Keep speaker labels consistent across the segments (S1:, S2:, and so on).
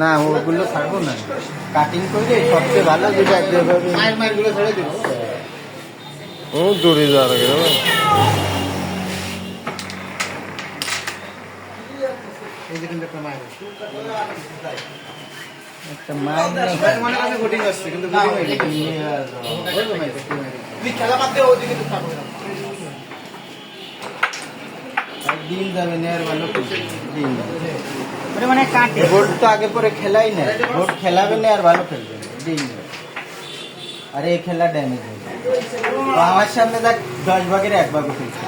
S1: না ওগুলো ছাড়বো না, কাটিং করে সবচেয়ে ভালো যেটা মায়ের ছেড়ে দিব।
S2: ও দূরে যাওয়ার আগে
S1: একটা মায়ের দিন যাবে নেয়ার ভালো দিন মানে কাটে ভোট তো আগে পরে খেলাই না, ভোট খেলাবে না আর ভালো খেলবে দিন। আর এই খেলা ড্যামেজ হয়ে যায়। আমার সামনে দেখ 10 ভাগের 1 ভাগ খেলছে।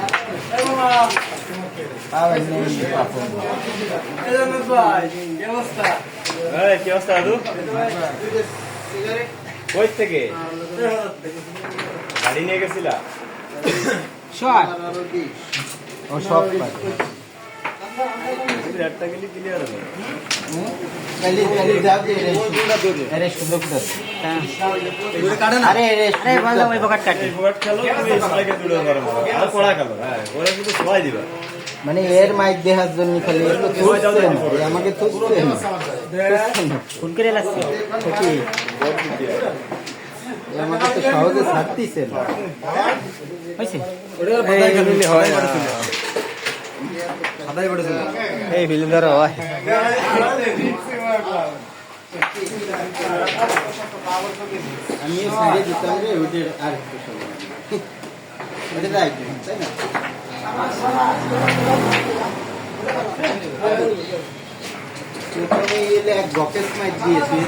S2: কি অবস্থা দাদু? কই থেকে গাড়ি নিয়ে গেছিলা?
S1: ও সব
S2: একটা গেলে ক্লিয়ার হবে। মানে এর মাইক দেখার জন্য খালি আমাকে আমাকে তো সহজে ছাড়তিছে না। এই ফিল্ম ধরো হয় আমি ছেড়ে দিতাম রে ওইটার আর একটু সময় ওটা তাই না প্রথমে এলে এক বকেস মাইক দিয়েছি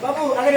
S2: বাবু আগে